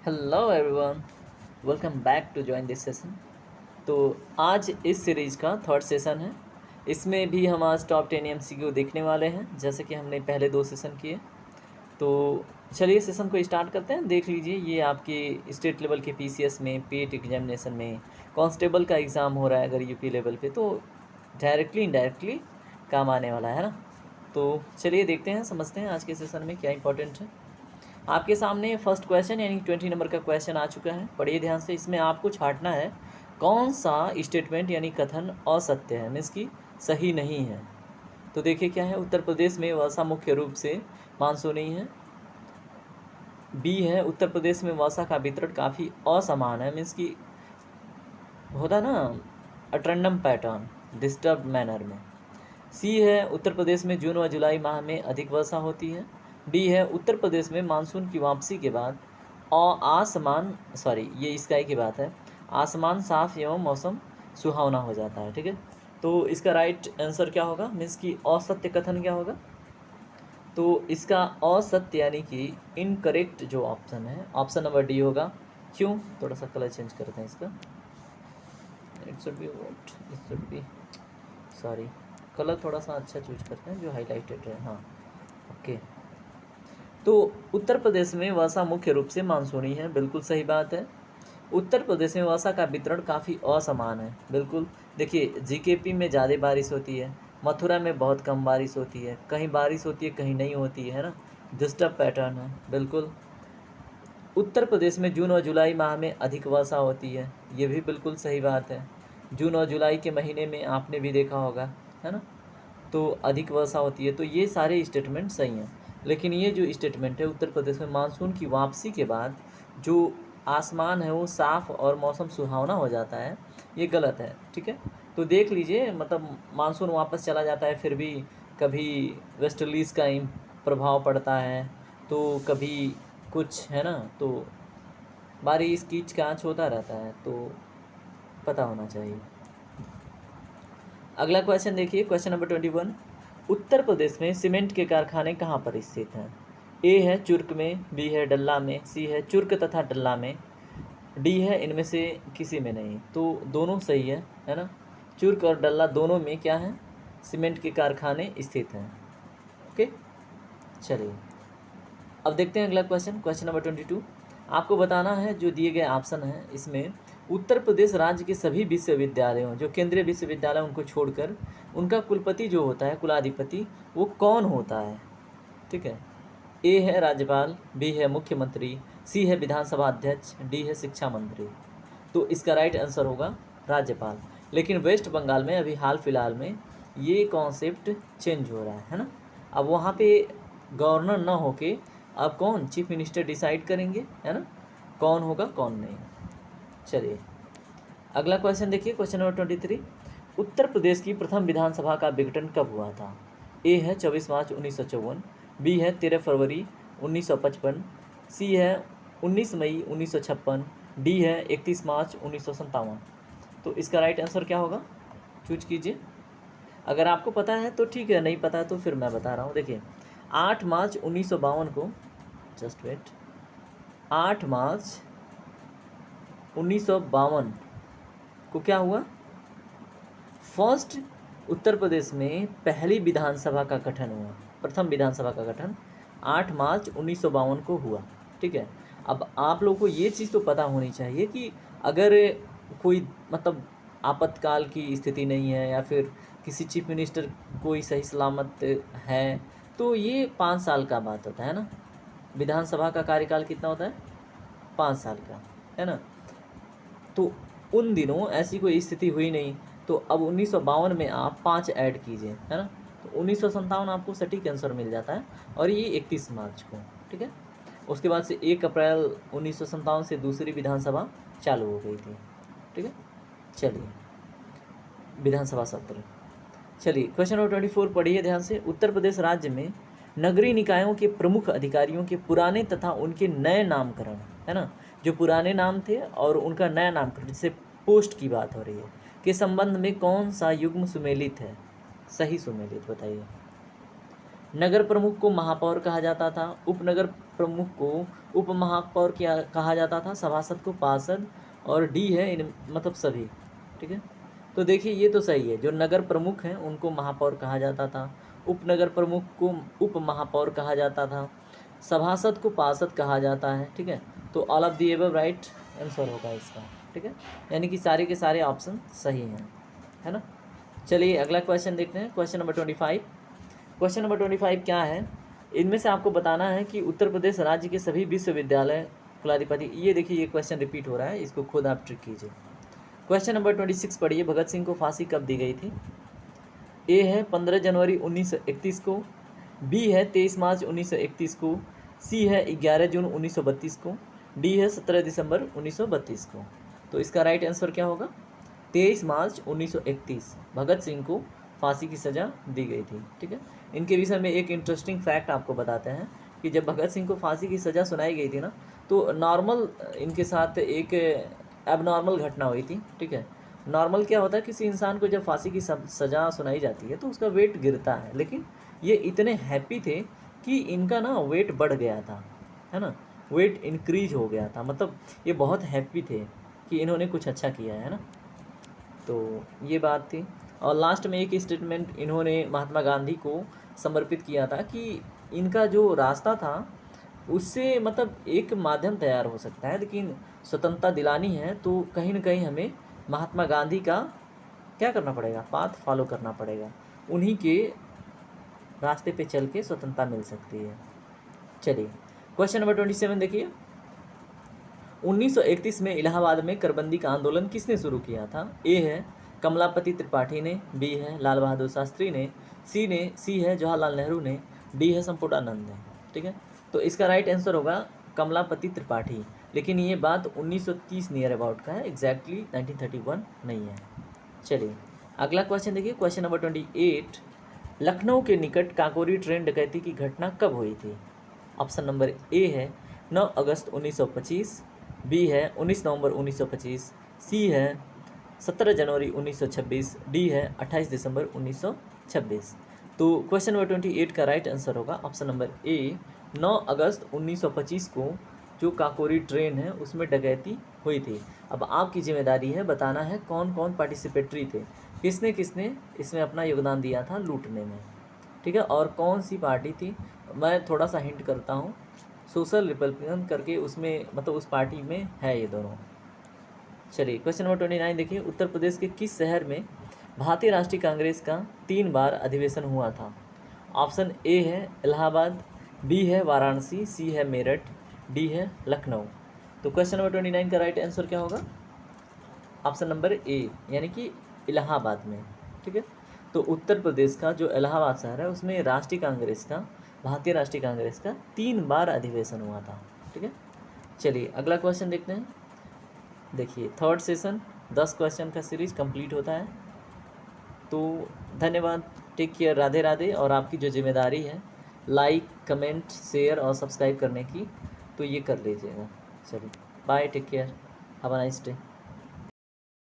Hello everyone, welcome back to join this session. तो आज इस सीरीज़ का थर्ड सेशन है। इसमें भी हम आज टॉप 10 MCQ देखने वाले हैं, जैसे कि हमने पहले 2 सेशन किए। तो चलिए सेशन को स्टार्ट करते हैं। देख लीजिए, ये आपके स्टेट लेवल के PCS में, पेट एग्जामिनेशन में, कांस्टेबल का एग्ज़ाम हो रहा है अगर यूपी लेवल पे, तो डायरेक्टली इनडायरेक्टली काम आने वाला है ना। तो चलिए देखते हैं, समझते हैं आज के सेशन में क्या इंपॉर्टेंट है। आपके सामने फर्स्ट क्वेश्चन यानी 20 नंबर का क्वेश्चन आ चुका है। पढ़िए ध्यान से। इसमें आपको छांटना है कौन सा स्टेटमेंट यानी कथन असत्य है, मीन्स की सही नहीं है। तो देखिए क्या है। उत्तर प्रदेश में वर्षा मुख्य रूप से मानसूनी है। बी है, उत्तर प्रदेश में वर्षा का वितरण काफ़ी असमान है, मीन्स की होता ना अटरंडम पैटर्न, डिस्टर्ब मैनर में। सी है, उत्तर प्रदेश में जून व जुलाई माह में अधिक वर्षा होती है। डी है, उत्तर प्रदेश में मानसून की वापसी के बाद ये इसका ही की बात है, आसमान साफ एवं मौसम सुहावना हो जाता है। ठीक है, तो इसका राइट आंसर क्या होगा, मीन्स की असत्य कथन क्या होगा। तो इसका असत्य यानी कि इनकरेक्ट जो ऑप्शन है, ऑप्शन नंबर डी होगा। क्यों, थोड़ा सा कलर चेंज करते हैं इसका। It should be what, it should be sorry, colour थोड़ा सा अच्छा चूज करते हैं जो हाईलाइटेड है। हाँ, ओके। तो उत्तर प्रदेश में वर्षा मुख्य रूप से मानसूनी है, बिल्कुल सही बात है। उत्तर प्रदेश में वर्षा का वितरण काफ़ी असमान है, बिल्कुल। देखिए, जीकेपी में ज़्यादा बारिश होती है, मथुरा में बहुत कम बारिश होती है, कहीं बारिश होती है कहीं नहीं होती है ना, डिस्टर्ब पैटर्न है, बिल्कुल। उत्तर प्रदेश में जून और जुलाई माह में अधिक वर्षा होती है, ये भी बिल्कुल सही बात है। जून और जुलाई के महीने में आपने भी देखा होगा, है ना, तो अधिक वर्षा होती है। तो ये सारे स्टेटमेंट सही हैं, लेकिन ये जो स्टेटमेंट है उत्तर प्रदेश में मानसून की वापसी के बाद जो आसमान है वो साफ़ और मौसम सुहावना हो जाता है, ये गलत है। ठीक है, तो देख लीजिए, मतलब मानसून वापस चला जाता है, फिर भी कभी वेस्टर्लीज का प्रभाव पड़ता है, तो कभी कुछ है ना, तो बारिश कीच काच होता रहता है, तो पता होना चाहिए। अगला क्वेश्चन देखिए, क्वेश्चन नंबर 21। उत्तर प्रदेश में सीमेंट के कारखाने कहाँ पर स्थित हैं। ए है चुर्क में, बी है डल्ला में, सी है चुर्क तथा डल्ला में, डी है इनमें से किसी में नहीं। तो दोनों सही है ना। चुर्क और डल्ला दोनों में क्या है, सीमेंट के कारखाने स्थित हैं। ओके, चलिए अब देखते हैं अगला क्वेश्चन, क्वेश्चन नंबर 22। आपको बताना है जो दिए गए ऑप्शन हैं इसमें उत्तर प्रदेश राज्य के सभी विश्वविद्यालयों, जो केंद्रीय विश्वविद्यालय उनको छोड़कर उनका कुलपति जो होता है, कुलाधिपति, वो कौन होता है। ठीक है, ए है राज्यपाल, बी है मुख्यमंत्री, सी है विधानसभा अध्यक्ष, डी है शिक्षा मंत्री। तो इसका राइट आंसर होगा राज्यपाल। लेकिन वेस्ट बंगाल में अभी हाल फिलहाल में ये कॉन्सेप्ट चेंज हो रहा है ना। अब वहाँ पे गवर्नर ना होके अब कौन, चीफ मिनिस्टर डिसाइड करेंगे, है ना, कौन होगा कौन नहीं। चलिए अगला क्वेश्चन देखिए, क्वेश्चन नंबर 23। उत्तर प्रदेश की प्रथम विधानसभा का विघटन कब हुआ था। ए है 24 मार्च 1954, बी है 13 फरवरी 1955, सी है 19 मई 1956, डी है 31 मार्च 1957। तो इसका राइट आंसर क्या होगा, चूज कीजिए। अगर आपको पता है तो ठीक है, नहीं पता है तो फिर मैं बता रहा हूँ। देखिए 8 मार्च 1952 को, जस्ट वेट, 8 मार्च 1952 को क्या हुआ, फर्स्ट उत्तर प्रदेश में पहली विधानसभा का गठन हुआ। प्रथम विधानसभा का गठन 8 मार्च 1952 को हुआ। ठीक है, अब आप लोगों को ये चीज़ तो पता होनी चाहिए कि अगर कोई मतलब आपातकाल की स्थिति नहीं है या फिर किसी चीफ मिनिस्टर कोई सही सलामत है, तो ये 5 साल का बात होता है ना। विधानसभा का कार्यकाल कितना होता है, 5 साल का, है ना। तो उन दिनों ऐसी कोई स्थिति हुई नहीं, तो अब 1952 में आप 5 ऐड कीजिए, है ना, तो 1957 आपको सटीक आंसर मिल जाता है, और ये 31 मार्च को। ठीक है, उसके बाद से 1 अप्रैल 1957 से दूसरी विधानसभा चालू हो गई थी। ठीक है, चलिए विधानसभा सत्र। चलिए क्वेश्चन नंबर 24 पढ़िए ध्यान से। उत्तर प्रदेश राज्य में नगरीय निकायों के प्रमुख अधिकारियों के पुराने तथा उनके नए नामकरण, है ना, जो पुराने नाम थे और उनका नया नामकरण, जिससे पोस्ट की बात हो रही है, के संबंध में कौन सा युग्म सुमेलित है, सही सुमेलित बताइए। नगर प्रमुख को महापौर कहा जाता था, उपनगर प्रमुख को उप महापौर क्या कहा जाता था, सभासद को पार्षद, और डी है इन मतलब सभी। ठीक है, तो देखिए ये तो सही है, जो नगर प्रमुख हैं उनको महापौर कहा जाता था, उपनगर प्रमुख को उप महापौर कहा जाता था, सभासद को पार्षद कहा जाता है। ठीक है, तो all of the above right answer होगा इसका। ठीक है, यानी कि सारे के सारे ऑप्शन सही हैं, है ना। चलिए अगला क्वेश्चन देखते हैं, क्वेश्चन नंबर 25। क्वेश्चन नंबर 25 क्या है, इनमें से आपको बताना है कि उत्तर प्रदेश राज्य के सभी विश्वविद्यालय कुलाधिपति, ये देखिए ये क्वेश्चन रिपीट हो रहा है, इसको खुद आप ट्रिक कीजिए। क्वेश्चन नंबर 26 पढ़िए, भगत सिंह को फांसी कब दी गई थी। ए है 15 जनवरी 1931 को, बी है 23 मार्च 1931 को, सी है 11 जून 1932 को, डी है 17 दिसंबर 1932 को। तो इसका राइट आंसर क्या होगा, 23 मार्च 1931 भगत सिंह को फांसी की सज़ा दी गई थी। ठीक है, इनके विषय में एक इंटरेस्टिंग फैक्ट आपको बताते हैं कि जब भगत सिंह को फांसी की सज़ा सुनाई गई थी ना, तो नॉर्मल इनके साथ एक एबनॉर्मल घटना हुई थी। ठीक है, नॉर्मल क्या होता है, किसी इंसान को जब फांसी की सज़ा सुनाई जाती है तो उसका वेट गिरता है, लेकिन ये इतने हैप्पी थे कि इनका ना वेट बढ़ गया था, है ना, वेट इंक्रीज हो गया था, मतलब ये बहुत हैप्पी थे कि इन्होंने कुछ अच्छा किया है ना। तो ये बात थी, और लास्ट में एक स्टेटमेंट इन्होंने महात्मा गांधी को समर्पित किया था कि इनका जो रास्ता था उससे मतलब एक माध्यम तैयार हो सकता है, लेकिन स्वतंत्रता दिलानी है तो कहीं ना कहीं हमें महात्मा गांधी का क्या करना पड़ेगा, पाथ फॉलो करना पड़ेगा, उन्हीं के रास्ते पे चल के स्वतंत्रता मिल सकती है। चलिए क्वेश्चन नंबर 27 देखिए, 1931 में इलाहाबाद में करबंदी का आंदोलन किसने शुरू किया था। ए है कमलापति त्रिपाठी ने, बी है लाल बहादुर शास्त्री ने, सी है जवाहरलाल नेहरू ने, डी है संपूर्णानंद ने। ठीक है, तो इसका राइट आंसर होगा कमलापति त्रिपाठी, लेकिन ये बात 1930 नियर अबाउट का है, एग्जैक्टली 1931 नहीं है। चलिए अगला क्वेश्चन देखिए, क्वेश्चन नंबर 28, लखनऊ के निकट काकोरी ट्रेन डकैती की घटना कब हुई थी। ऑप्शन नंबर ए है 9 अगस्त 1925, बी है 19 नवंबर 1925, सी है 17 जनवरी 1926, डी है 28 दिसंबर 1926। तो क्वेश्चन नंबर 28 का राइट आंसर होगा ऑप्शन नंबर ए 9 अगस्त 1925 को जो काकोरी ट्रेन है उसमें डकैती हुई थी। अब आपकी जिम्मेदारी है बताना है कौन कौन पार्टिसिपेटरी थे, किसने किसने इसमें अपना योगदान दिया था लूटने में। ठीक है, और कौन सी पार्टी थी, मैं थोड़ा सा हिंट करता हूँ, सोशल रिपब्लिकन करके उसमें मतलब उस पार्टी में है ये दोनों। चलिए क्वेश्चन नंबर 29 देखिए, उत्तर प्रदेश के किस शहर में भारतीय राष्ट्रीय कांग्रेस का 3 बार अधिवेशन हुआ था। ऑप्शन ए है इलाहाबाद, बी है वाराणसी, सी है मेरठ, डी है लखनऊ। तो क्वेश्चन नंबर 29 का राइट आंसर क्या होगा, ऑप्शन नंबर ए यानी कि इलाहाबाद में। ठीक है, तो उत्तर प्रदेश का जो इलाहाबाद शहर है उसमें राष्ट्रीय कांग्रेस का, भारतीय राष्ट्रीय कांग्रेस का 3 बार अधिवेशन हुआ था। ठीक है, चलिए अगला क्वेश्चन देखते हैं। देखिए थर्ड सेशन 10 क्वेश्चन का सीरीज कंप्लीट होता है। तो धन्यवाद, टेक केयर, राधे राधे। और आपकी जो जिम्मेदारी है लाइक कमेंट शेयर और सब्सक्राइब करने की, तो ये कर लीजिएगा। चलिए bye, take care, have a nice day.